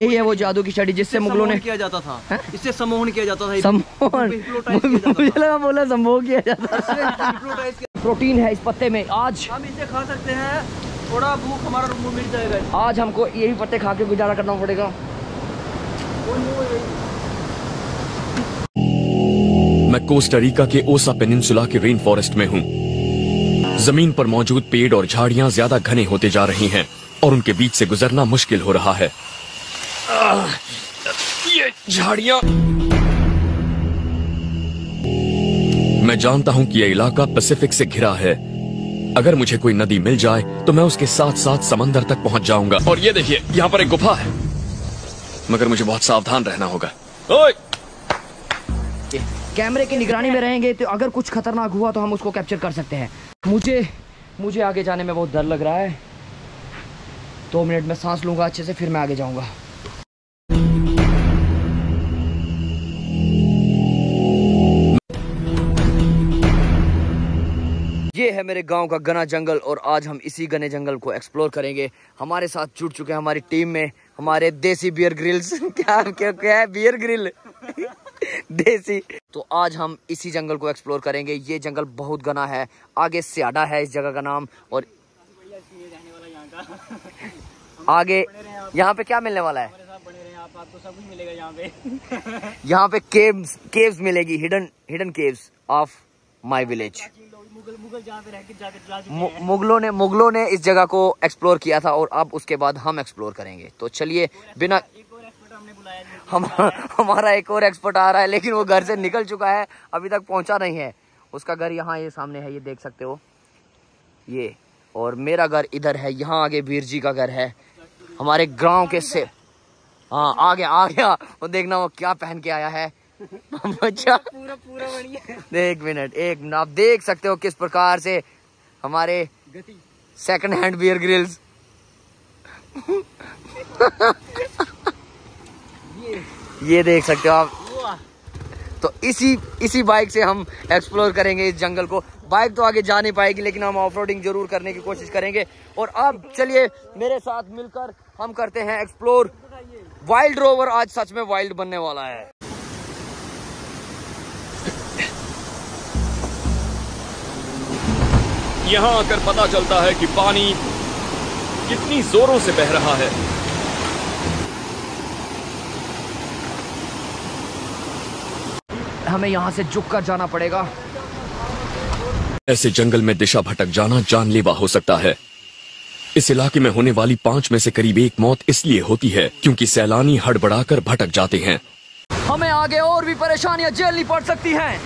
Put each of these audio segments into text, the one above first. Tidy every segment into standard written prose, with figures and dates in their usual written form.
यही है वो जादू की छड़ी जिससे मुगलों ने किया जाता था। इससे सम्मोहन किया जाता था। सम्मोहन मुझे लगा बोला सम्मोहन किया जाता था। प्रोटीन है इस पत्ते में। आज हम इसे खा सकते हैं, थोड़ा भूख हमारा मुंह मिल जाएगा। आज हमको यही पत्ते खा के गुजारा करना पड़ेगा। मैं कोस्टा रिका के ओसा पेनिनसुला के रेन फॉरेस्ट में हूँ। जमीन पर मौजूद पेड़ और झाड़ियां ज्यादा घने होते जा रही हैं और उनके बीच से गुजरना मुश्किल हो रहा है। ये झाड़ियां, मैं जानता हूं कि यह इलाका पैसिफिक से घिरा है। अगर मुझे कोई नदी मिल जाए तो मैं उसके साथ साथ समंदर तक पहुंच जाऊंगा। और ये देखिए, यहाँ पर एक गुफा है, मगर मुझे बहुत सावधान रहना होगा। ओए! कैमरे की निगरानी में रहेंगे तो अगर कुछ खतरनाक हुआ तो हम उसको कैप्चर कर सकते हैं। मुझे आगे जाने में बहुत डर लग रहा है। 2 मिनट में सांस लूंगा अच्छे से, फिर मैं आगे जाऊंगा। ये है मेरे गांव का घना जंगल और आज हम इसी घने जंगल को एक्सप्लोर करेंगे। हमारे साथ जुड़ चुके हैं हमारी टीम में हमारे देसी बियर ग्रिल्स। क्या है बियर ग्रिल देसी। तो आज हम इसी जंगल को एक्सप्लोर करेंगे। ये जंगल बहुत घना है। आगे स्याडा है इस जगह का नाम। और आगे यहाँ पे क्या मिलने वाला है? आपको सब कुछ मिलेगा यहाँ पे। यहाँ पे केव्स मिलेगी, hidden caves of my village. मुगलों ने इस जगह को एक्सप्लोर किया था और अब उसके बाद हम एक्सप्लोर करेंगे। तो चलिए, बिना हमारा एक और एक्सपर्ट आ रहा है, लेकिन वो घर से निकल चुका है, अभी तक पहुंचा नहीं है। उसका घर यहाँ ये सामने है, ये देख सकते हो ये। और मेरा घर इधर है, यहाँ आगे वीर जी का घर है हमारे गांव के से। हाँ आ गया। वो देखना वो क्या पहन के आया है। बच्चा पूरा बढ़िया। एक मिनट आप देख सकते हो किस प्रकार से हमारे सेकंड हैंड बियर ग्रिल्स। ये देख सकते हो आप। तो इसी बाइक से हम एक्सप्लोर करेंगे इस जंगल को। बाइक तो आगे जा नहीं पाएगी, लेकिन हम ऑफ रोडिंग जरूर करने की कोशिश करेंगे। और अब चलिए मेरे साथ मिलकर हम करते हैं एक्सप्लोर। वाइल्ड रोवर आज सच में वाइल्ड बनने वाला है। यहाँ आकर पता चलता है कि पानी कितनी जोरों से बह रहा है। हमें यहाँ से झुककर जाना पड़ेगा। ऐसे जंगल में दिशा भटक जाना जानलेवा हो सकता है। इस इलाके में होने वाली 5 में से करीब 1 मौत इसलिए होती है क्योंकि सैलानी हड़बड़ाकर भटक जाते हैं। हमें आगे और भी परेशानियां झेलनी पड़ सकती हैं।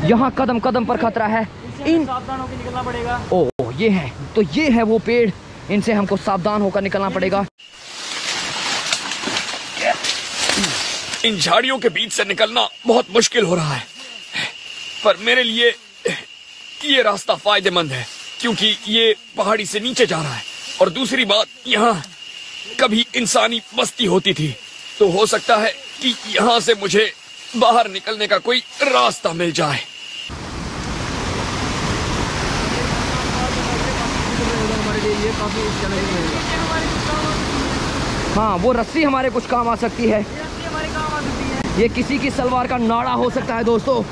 यहाँ कदम कदम पर खतरा है। सावधान होकर निकलना पड़ेगा। ओह ये है, तो ये है वो पेड़, इनसे हमको सावधान होकर निकलना पड़ेगा। इन झाड़ियों के बीच से निकलना बहुत मुश्किल हो रहा है, पर मेरे लिए ये रास्ता फायदेमंद है क्योंकि ये पहाड़ी से नीचे जा रहा है। और दूसरी बात, यहाँ कभी इंसानी बस्ती होती थी, तो हो सकता है कि यहाँ से मुझे बाहर निकलने का कोई रास्ता मिल जाए। हाँ, वो रस्सी हमारे कुछ काम आ सकती है। ये किसी की सलवार का नाड़ा हो सकता है दोस्तों।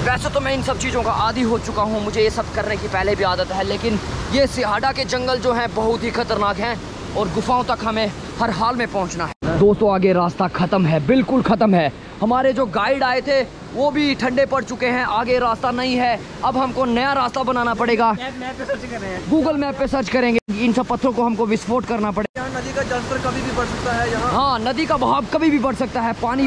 वैसे तो मैं इन सब चीज़ों का आदी हो चुका हूँ, मुझे ये सब करने की पहले भी आदत है, लेकिन ये सिहाडा के जंगल जो हैं बहुत ही खतरनाक हैं और गुफाओं तक हमें हर हाल में पहुँचना है। दोस्तों आगे रास्ता ख़त्म है, बिल्कुल ख़त्म है। हमारे जो गाइड आए थे वो भी ठंडे पड़ चुके हैं, आगे रास्ता नहीं है। अब हमको नया रास्ता बनाना पड़ेगा। मैप पे सर्च कर रहे हैं, गूगल मैप पे सर्च करेंगे। इन सब पत्थरों को हमको विस्फोट करना पड़ेगा। यहाँ नदी का जलस्तर कभी भी बढ़ सकता है। यहाँ हाँ, नदी का बहाव कभी भी बढ़ सकता है, पानी।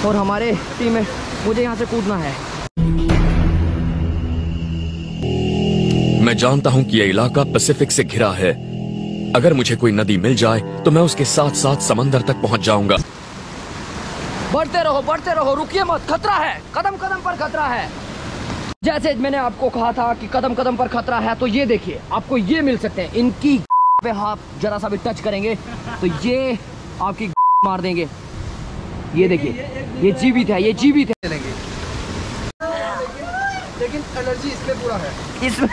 और हमारे टीम में मुझे यहाँ से कूदना है। मैं जानता हूँ कि यह इलाका पैसिफिक से घिरा है। अगर मुझे कोई नदी मिल जाए तो मैं उसके साथ साथ समंदर तक पहुँच जाऊंगा। बढ़ते रहो, रुकिए मत, खतरा है, कदम कदम पर खतरा है। जैसे मैंने आपको कहा था कि कदम कदम पर खतरा है, तो ये देखिए आपको ये मिल सकते हैं। इनकी पे हाथ जरा सा भी टच करेंगे तो ये आपकी मार देंगे। ये देखिए, ये जीवित है, ये जीवित है। लेकिन एनर्जी इसमें पूरा है। इसमें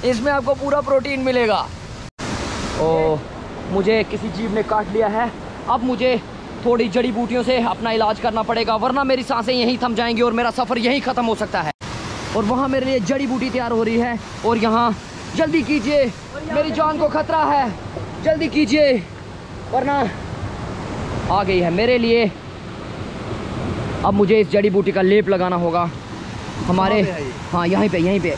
इसमें आपको पूरा प्रोटीन मिलेगा। ओ, मुझे किसी जीव ने काट लिया है। अब मुझे थोड़ी जड़ी बूटियों से अपना इलाज करना पड़ेगा, वरना मेरी सांसें यहीं थम जाएंगी और मेरा सफ़र यहीं ख़त्म हो सकता है। और वहाँ मेरे लिए जड़ी बूटी तैयार हो रही है और यहाँ जल्दी कीजिए, मेरी जान को खतरा है, जल्दी कीजिए वरना आ गई है मेरे लिए। अब मुझे इस जड़ी बूटी का लेप लगाना होगा हमारे, हाँ यहीं पे।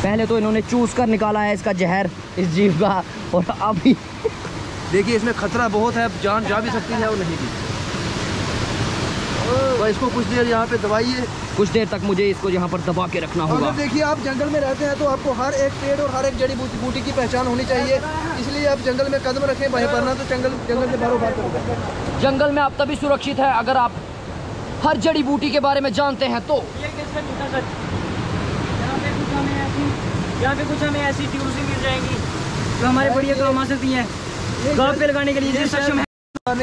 पहले तो इन्होंने चूस कर निकाला है इसका जहर इस जीव का, और अभी देखिए इसमें खतरा बहुत है, जान जा भी सकती है और नहीं भी। तो इसको कुछ देर यहाँ पे दबाइए, कुछ देर तक मुझे इसको यहाँ पर दबा के रखना होगा। और देखिए आप जंगल में रहते हैं तो आपको हर एक पेड़ और हर एक जड़ी बूटी की पहचान होनी चाहिए, इसलिए आप जंगल में कदम रखें, वरना तो जंगल से बाहर बात करोगे। जंगल में आप तभी सुरक्षित है अगर आप हर जड़ी बूटी के बारे में जानते हैं तो। यहाँ पे कुछ हमें ऐसी ट्यूब्स मिल जाएंगी जो हमारे बढ़िया काम आ सकती हैं, गाँव पे लगाने के लिए सक्षम है। आप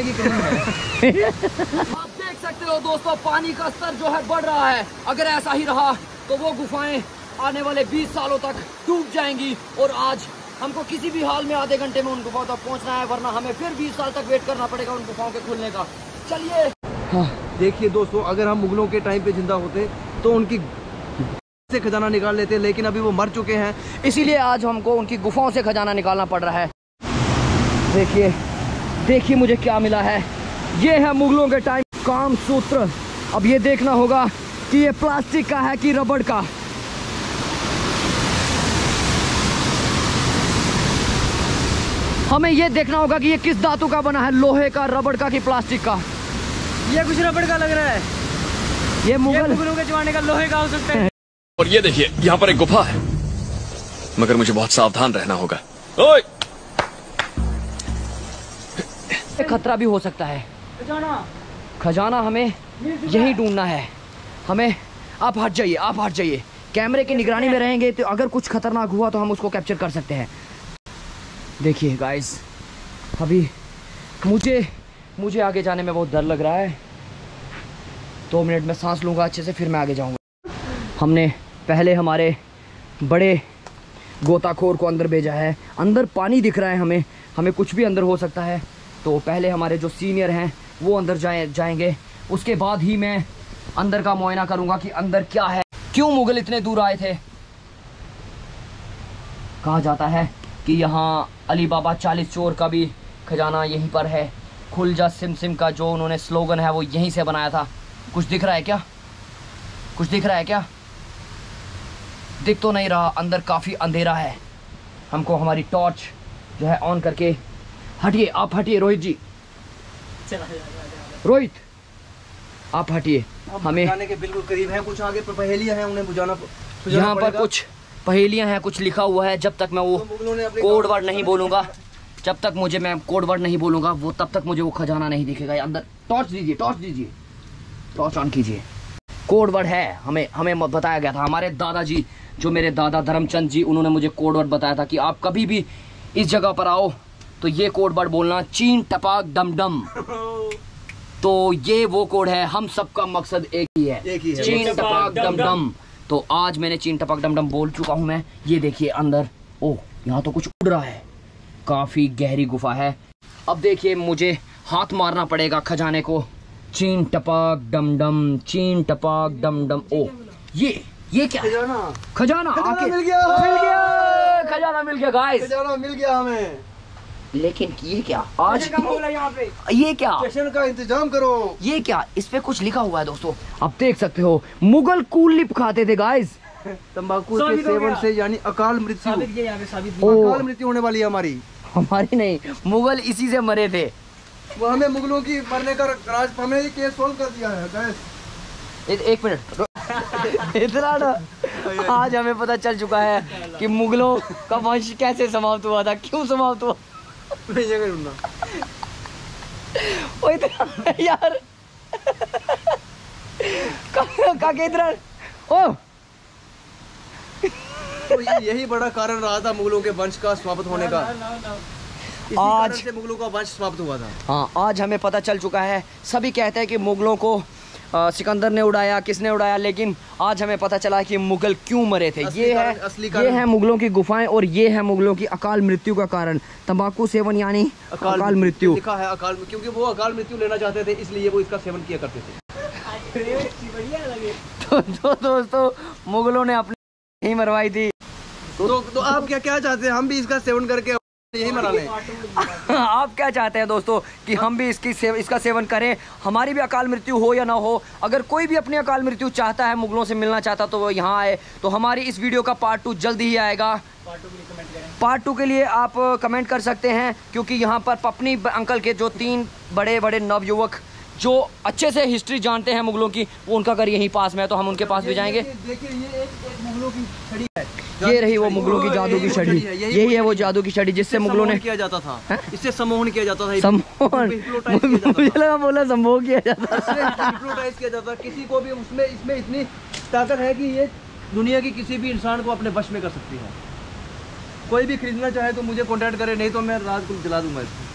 देख सकते हो दोस्तों, पानी का स्तर जो है बढ़ रहा है। अगर ऐसा ही रहा तो वो गुफाएं आने वाले 20 सालों तक डूब जाएंगी और आज हमको किसी भी हाल में आधे घंटे में उन गुफाओं तक पहुंचना है, वरना हमें फिर 20 साल तक वेट करना पड़ेगा उन गुफाओं के खुलने का। चलिए। हाँ देखिए दोस्तों, अगर हम मुगलों के टाइम पे जिंदा होते तो उनकी से खजाना निकाल लेते, लेकिन अभी वो मर चुके हैं, इसीलिए आज हमको उनकी गुफाओं से खजाना निकालना पड़ रहा है। देखिए मुझे क्या मिला है। ये है मुगलों के टाइम काम सूत्र। अब ये देखना होगा कि ये प्लास्टिक का है कि रबड़ का। हमें ये देखना होगा कि ये किस धातु का बना है, लोहे का, रबड़ का कि प्लास्टिक का। ये कुछ रबड़ का लग रहा है। ये मुगलों के जमाने का लोहे का हो सकता है। और ये देखिए यहाँ पर एक गुफा है, मगर मुझे बहुत सावधान रहना होगा। ओए! खतरा भी हो सकता है। खजाना हमें यहीं ढूंढना है। हमें आप हट जाइए। कैमरे की निगरानी में रहेंगे तो अगर कुछ खतरनाक हुआ तो हम उसको कैप्चर कर सकते हैं। देखिए गाइस, अभी मुझे आगे जाने में बहुत डर लग रहा है। 2 मिनट में सांस लूँगा अच्छे से, फिर मैं आगे जाऊँगा। हमने पहले हमारे बड़े गोताखोर को अंदर भेजा है। अंदर पानी दिख रहा है हमें कुछ भी अंदर हो सकता है। तो पहले हमारे जो सीनियर हैं वो अंदर जाएंगे, उसके बाद ही मैं अंदर का मुआयना करूँगा कि अंदर क्या है। क्यों मुगल इतने दूर आए थे? कहा जाता है कि यहाँ अली बाबा 40 चोर का भी खजाना यहीं पर है। खुल जा सिम सिम का जो उन्होंने स्लोगन है वो यहीं से बनाया था। कुछ दिख रहा है क्या? दिख तो नहीं रहा, अंदर काफ़ी अंधेरा है। हमको हमारी टॉर्च जो है ऑन करके, आप हटिए रोहित जी, रोहित आप हटिए। हमें बुझाने के बिल्कुल करीब हैं, कुछ आगे पहेलियां हैं, उन्हें बुझाना यहाँ पर कुछ पहेलियां हैं, कुछ लिखा हुआ है। जब तक मैं वो कोड वर्ड नहीं बोलूँगा, वो तब तक मुझे वो खजाना नहीं दिखेगा। अंदर टॉर्च दीजिए, टॉर्च ऑन कीजिए। कोड वर्ड है, हमें बताया गया था। हमारे दादाजी, जो मेरे दादा धर्मचंद जी, उन्होंने मुझे कोड वर्ड बताया था कि आप कभी भी इस जगह पर आओ तो ये कोड वर्ड बोलना, चीन टपाक डम डम। तो ये वो कोड है, हम सबका मकसद एक ही है, चीन टपाक डम डम। तो आज मैंने चीन टपाक डम डम बोल चुका हूँ मैं। ये देखिए अंदर, ओह यहाँ तो कुछ उड़ रहा है, काफी गहरी गुफा है। अब देखिए मुझे हाथ मारना पड़ेगा खजाने को। चीन टपाक डम डम, चीन टपाक डम डम। ओह ये क्या? खजाना मिल गया, खजाना मिल गया गाइस, खजाना मिल गया हमें। लेकिन ये क्या आज यहाँ पे? ये क्या? स्टेशन का इंतजाम करो। ये क्या? इस पे कुछ लिखा हुआ है दोस्तों, आप देख सकते हो। मुगल कूलिप खाते थे गाइस, तंबाकू के सेवन से यानी अकाल मृत्यु होने वाली है हमारी नहीं, मुगल इसी से मरे थे। वो हमें मुगलों की मरने का राज, हमें ये केस सॉल्व कर दिया है गाइस। एक मिनट इतना ना, आज हमें पता चल चुका है कि मुगलों का वंश कैसे समाप्त हुआ था, क्यों समाप्त हुआ। ओ इतना यार काके इतना ओ तो यही बड़ा कारण रहा था मुगलों के वंश का समाप्त होने का। आज से मुगलों का वंश समाप्त हुआ था। हाँ, आज हमें पता चल चुका है। सभी कहते हैं कि मुगलों को सिकंदर ने उड़ाया, किसने उड़ाया, लेकिन आज हमें पता चला कि मुगल क्यों मरे थे। ये है मुगलों की गुफाएं और ये है मुगलों की अकाल मृत्यु का कारण। तंबाकू सेवन यानी अकाल मृत्यु लिखा है अकाल, क्योंकि वो अकाल मृत्यु लेना चाहते थे, इसलिए वो इसका सेवन किया करते थे। तो दोस्तों मुगलों ने अपनी ही मरवाई थी। तो आप क्या चाहते हैं, हम भी इसका सेवन करके यही मना लें? आप क्या चाहते हैं दोस्तों कि हम भी इसका सेवन करें, हमारी भी अकाल मृत्यु हो या ना हो? अगर कोई भी अपनी अकाल मृत्यु चाहता है, मुगलों से मिलना चाहता, तो वो यहाँ आए। तो हमारी इस वीडियो का पार्ट 2 जल्दी ही आएगा। पार्ट 2 के लिए आप कमेंट कर सकते हैं, क्योंकि यहाँ पर पपनी अंकल के जो 3 बड़े बड़े नवयुवक जो अच्छे से हिस्ट्री जानते हैं मुगलों की, वो उनका घर यहीं पास में है, तो हम उनके पास भी जाएंगे। देखिए ये एक मुगलों की छड़ी है, ये रही वो मुगलों की जादू की छड़ी, यही है वो जादू की छड़ी जिससे मुगलों ने किया जाता था, इससे सम्मोहन किया जाता था, सम्मोहन, मुझे लगा बोला सम्भोग किया जाता था, हिप्नोटाइज किया जाता। किसी को भी इसमें इतनी ताकत है कि ये दुनिया की किसी भी इंसान को अपने वश में कर सकती है। कोई भी खरीदना चाहे तो मुझे कॉन्टैक्ट करे, नहीं तो मैं रात को जला दूंगा इसको।